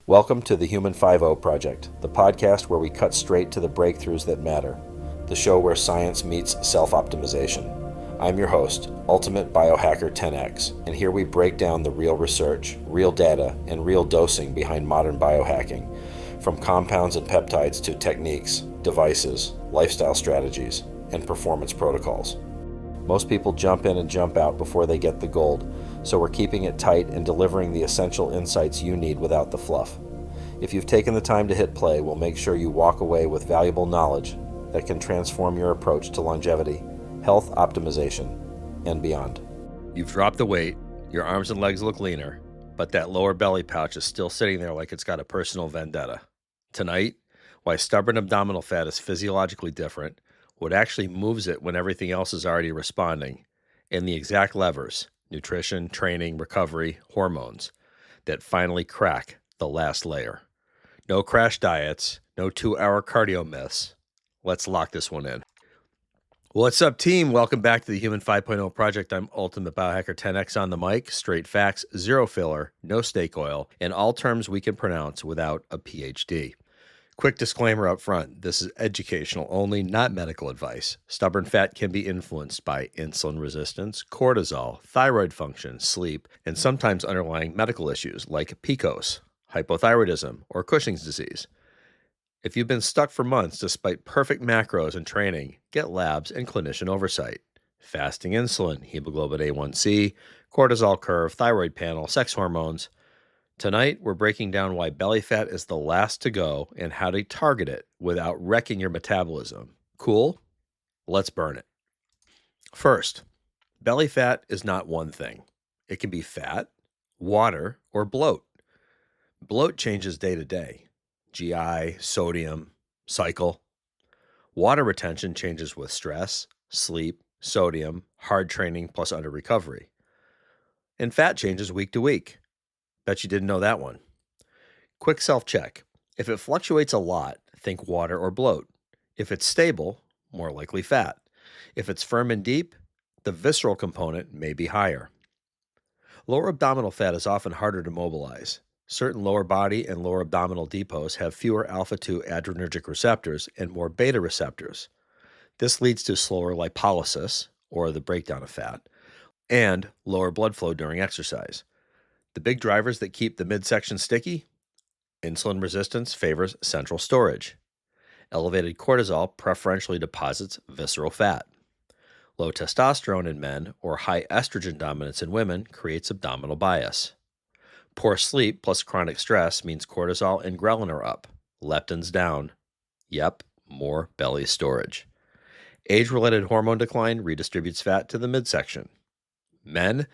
Welcome to the Human 5.0 Project, the podcast where we cut straight to the breakthroughs that matter, the show where science meets self-optimization. I'm your host, Ultimate Biohacker 10X, and here we break down the real research, real data, and real dosing behind modern biohacking, from compounds and peptides to techniques, devices, lifestyle strategies, and performance protocols. Most people jump in and jump out before they get the gold, so we're keeping it tight and delivering the essential insights you need without the fluff. If you've taken the time to hit play, we'll make sure you walk away with valuable knowledge that can transform your approach to longevity, health optimization, and beyond. You've dropped the weight, your arms and legs look leaner, but that lower belly pouch is still sitting there like it's got a personal vendetta. Tonight, why stubborn abdominal fat is physiologically different, what actually moves it when everything else is already responding, and the exact levers, nutrition, training, recovery, hormones, that finally crack the last layer. No crash diets, no 2-hour cardio myths. Let's lock this one in. What's up, team? Welcome back to the Human 5.0 Project. I'm Ultimate Biohacker 10X on the mic. Straight facts, zero filler, no steak oil, and all terms we can pronounce without a PhD. Quick disclaimer up front, this is educational only, not medical advice. Stubborn fat can be influenced by insulin resistance, cortisol, thyroid function, sleep, and sometimes underlying medical issues like PCOS, hypothyroidism, or Cushing's disease. If you've been stuck for months despite perfect macros and training, get labs and clinician oversight. Fasting insulin, hemoglobin A1C, cortisol curve, thyroid panel, sex hormones. Tonight, we're breaking down why belly fat is the last to go and how to target it without wrecking your metabolism. Cool? Let's burn it. First, belly fat is not one thing. It can be fat, water, or bloat. Bloat changes day to day. GI, sodium, cycle. Water retention changes with stress, sleep, sodium, hard training, plus under recovery. And fat changes week to week. Bet you didn't know that one. Quick self-check. If it fluctuates a lot, think water or bloat. If it's stable, more likely fat. If it's firm and deep, the visceral component may be higher. Lower abdominal fat is often harder to mobilize. Certain lower body and lower abdominal depots have fewer alpha-2 adrenergic receptors and more beta receptors. This leads to slower lipolysis, or the breakdown of fat, and lower blood flow during exercise. The big drivers that keep the midsection sticky? Insulin resistance favors central storage. Elevated cortisol preferentially deposits visceral fat. Low testosterone in men or high estrogen dominance in women creates abdominal bias. Poor sleep plus chronic stress means cortisol and ghrelin are up, leptin's down. Yep, more belly storage. Age-related hormone decline redistributes fat to the midsection. Men,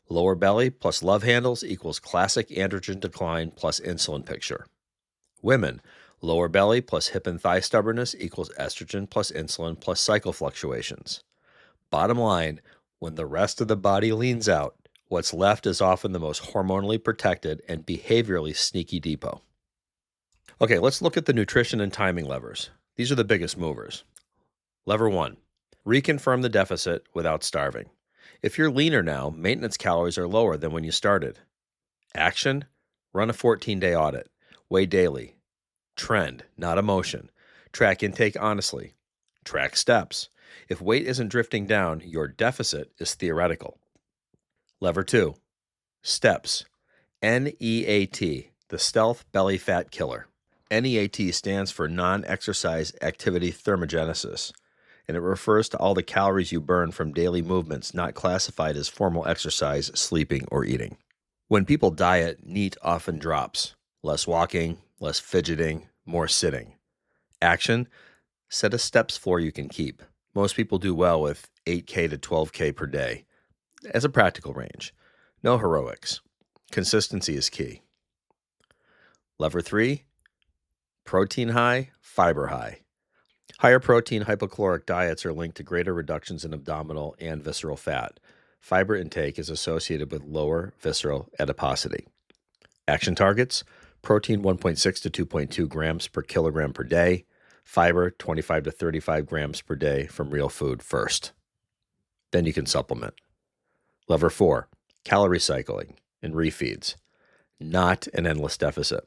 lower belly plus love handles equals classic androgen decline plus insulin picture. Women, lower belly plus hip and thigh stubbornness equals estrogen plus insulin plus cycle fluctuations. Bottom line, when the rest of the body leans out, what's left is often the most hormonally protected and behaviorally sneaky depot. Okay, let's look at the nutrition and timing levers. These are the biggest movers. Lever 1, reconfirm the deficit without starving. If you're leaner now, maintenance calories are lower than when you started. Action, run a 14-day audit. Weigh daily. Trend, not emotion. Track intake honestly. Track steps. If weight isn't drifting down, your deficit is theoretical. Lever 2, steps. NEAT, the stealth belly fat killer. NEAT stands for non-exercise activity thermogenesis, and it refers to all the calories you burn from daily movements not classified as formal exercise, sleeping, or eating. When people diet, NEAT often drops. Less walking, less fidgeting, more sitting. Action, set a steps floor you can keep. Most people do well with 8K to 12K per day. As a practical range, no heroics. Consistency is key. Lever 3, protein high, fiber high. Higher protein hypocaloric diets are linked to greater reductions in abdominal and visceral fat. Fiber intake is associated with lower visceral adiposity. Action targets, protein 1.6 to 2.2 grams per kilogram per day, fiber 25 to 35 grams per day from real food first. Then you can supplement. Lever 4, calorie cycling and refeeds, not an endless deficit.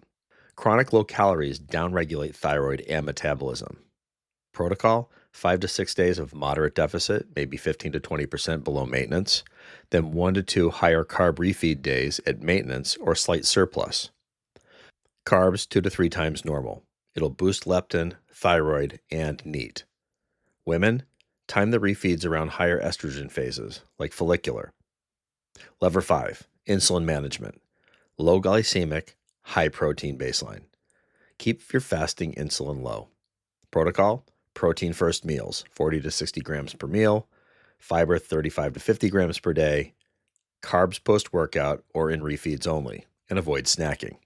Chronic low calories downregulate thyroid and metabolism. Protocol: 5 to 6 days of moderate deficit, maybe 15 to 20% below maintenance, then 1 to 2 higher carb refeed days at maintenance or slight surplus. Carbs 2 to 3 times normal. It'll boost leptin, thyroid, and NEAT. Women, time the refeeds around higher estrogen phases, like follicular. Lever 5, insulin management. Low glycemic, high protein baseline. Keep your fasting insulin low. Protocol: protein first meals, 40 to 60 grams per meal, fiber 35 to 50 grams per day, carbs post-workout or in refeeds only, and avoid snacking.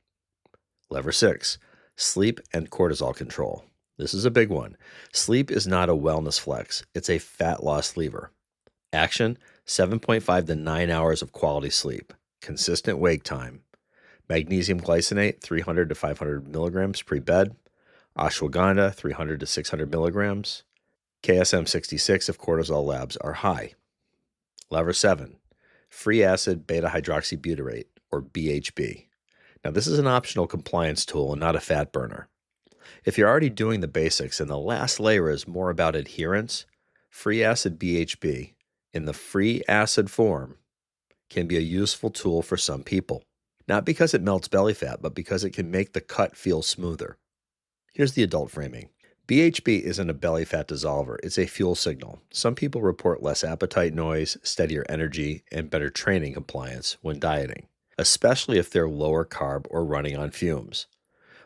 Lever 6, sleep and cortisol control. This is a big one. Sleep is not a wellness flex, it's a fat loss lever. Action: 7.5 to 9 hours of quality sleep, consistent wake time. Magnesium glycinate, 300 to 500 milligrams pre-bed. Ashwagandha, 300 to 600 milligrams. KSM 66 if cortisol labs are high. Lever 7, free acid beta-hydroxybutyrate, or BHB. Now, this is an optional compliance tool and not a fat burner. If you're already doing the basics and the last layer is more about adherence, free acid BHB in the free acid form can be a useful tool for some people. Not because it melts belly fat, but because it can make the cut feel smoother. Here's the adult framing. BHB isn't a belly fat dissolver, it's a fuel signal. Some people report less appetite noise, steadier energy, and better training compliance when dieting, especially if they're lower carb or running on fumes.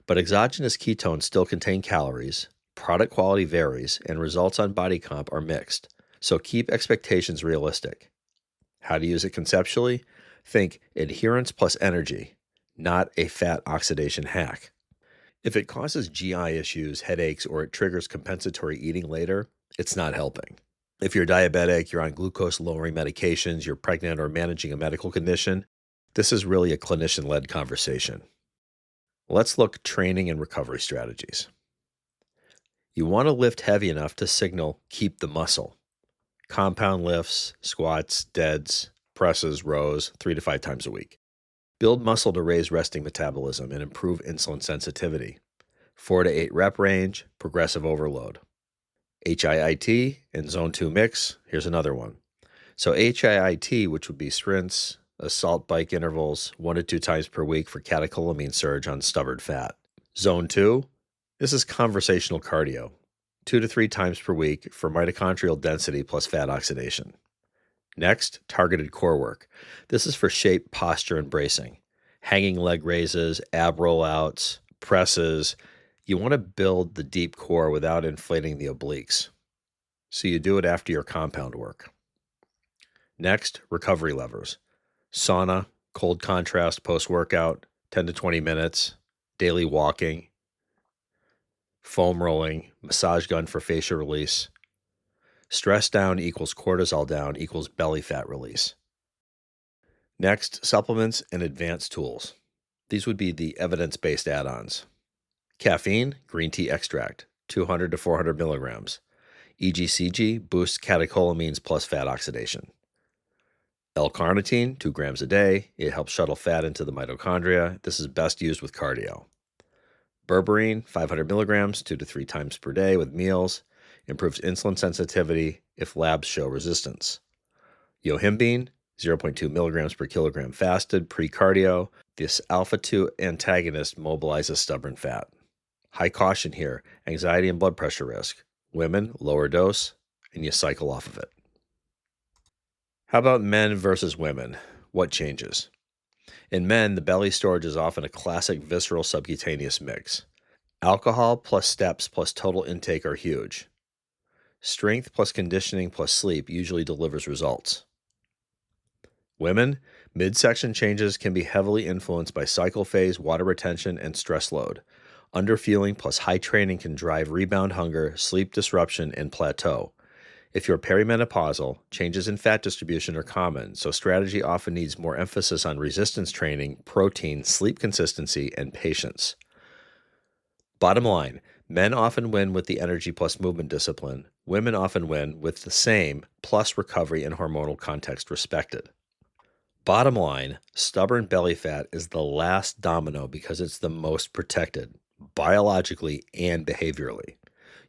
But exogenous ketones still contain calories, product quality varies, and results on body comp are mixed. So keep expectations realistic. How to use it conceptually? Think adherence plus energy, not a fat oxidation hack. If it causes GI issues, headaches, or it triggers compensatory eating later, it's not helping. If you're diabetic, you're on glucose-lowering medications, you're pregnant, or managing a medical condition, this is really a clinician-led conversation. Let's look at training and recovery strategies. You want to lift heavy enough to signal keep the muscle. Compound lifts, squats, deads, presses, rows, 3 to 5 times a week. Build muscle to raise resting metabolism and improve insulin sensitivity. 4 to 8 rep range, progressive overload. HIIT and Zone 2 mix, here's another one. So HIIT, which would be sprints, assault bike intervals, 1 to 2 times per week for catecholamine surge on stubborn fat. Zone 2, this is conversational cardio, 2 to 3 times per week for mitochondrial density plus fat oxidation. Next, targeted core work. This is for shape, posture, and bracing. Hanging leg raises, ab rollouts, presses. You want to build the deep core without inflating the obliques. So you do it after your compound work. Next, recovery levers. Sauna, cold contrast post-workout, 10 to 20 minutes, daily walking, foam rolling, massage gun for fascia release. Stress down equals cortisol down equals belly fat release. Next, supplements and advanced tools. These would be the evidence-based add-ons. Caffeine, green tea extract, 200 to 400 milligrams. EGCG boosts catecholamines plus fat oxidation. L-carnitine, 2 grams a day. It helps shuttle fat into the mitochondria. This is best used with cardio. Berberine, 500 milligrams, 2 to 3 times per day with meals. Improves insulin sensitivity if labs show resistance. Yohimbine, 0.2 milligrams per kilogram fasted pre-cardio. This alpha-2 antagonist mobilizes stubborn fat. High caution here, anxiety and blood pressure risk. Women, lower dose, and you cycle off of it. How about men versus women? What changes? In men, the belly storage is often a classic visceral subcutaneous mix. Alcohol plus steps plus total intake are huge. Strength plus conditioning plus sleep usually delivers results. Women, midsection changes can be heavily influenced by cycle phase, water retention, and stress load. Underfueling plus high training can drive rebound hunger, sleep disruption, and plateau. If you're perimenopausal, changes in fat distribution are common, so strategy often needs more emphasis on resistance training, protein, sleep consistency, and patience. Bottom line, men often win with the energy plus movement discipline. Women often win with the same plus recovery and hormonal context respected. Bottom line, stubborn belly fat is the last domino because it's the most protected, biologically and behaviorally.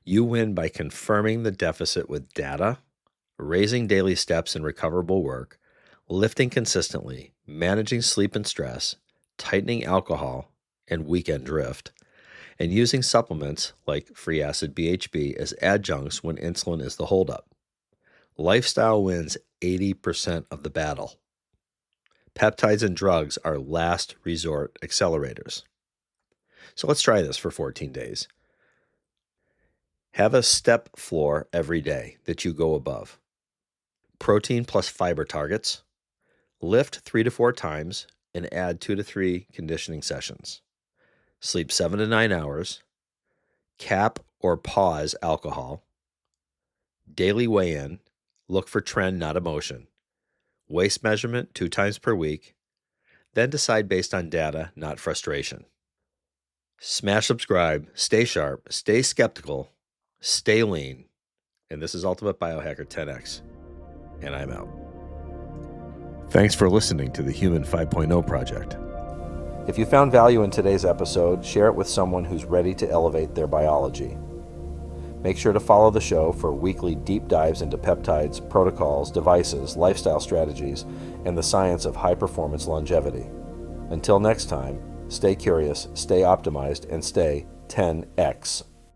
You win by confirming the deficit with data, raising daily steps in recoverable work, lifting consistently, managing sleep and stress, tightening alcohol and weekend drift, and using supplements like free acid BHB as adjuncts when insulin is the holdup. Lifestyle wins 80% of the battle. Peptides and drugs are last resort accelerators. So let's try this for 14 days. Have a step floor every day that you go above. Protein plus fiber targets. Lift 3 to 4 times and add 2 to 3 conditioning sessions. Sleep 7 to 9 hours. Cap or pause alcohol. Daily weigh-in. Look for trend, not emotion. Waist measurement 2 times per week. Then decide based on data, not frustration. Smash subscribe, stay sharp, stay skeptical, stay lean. And this is Ultimate Biohacker 10X. And I'm out. Thanks for listening to the Human 5.0 Project. If you found value in today's episode, share it with someone who's ready to elevate their biology. Make sure to follow the show for weekly deep dives into peptides, protocols, devices, lifestyle strategies, and the science of high-performance longevity. Until next time, stay curious, stay optimized, and stay 10X.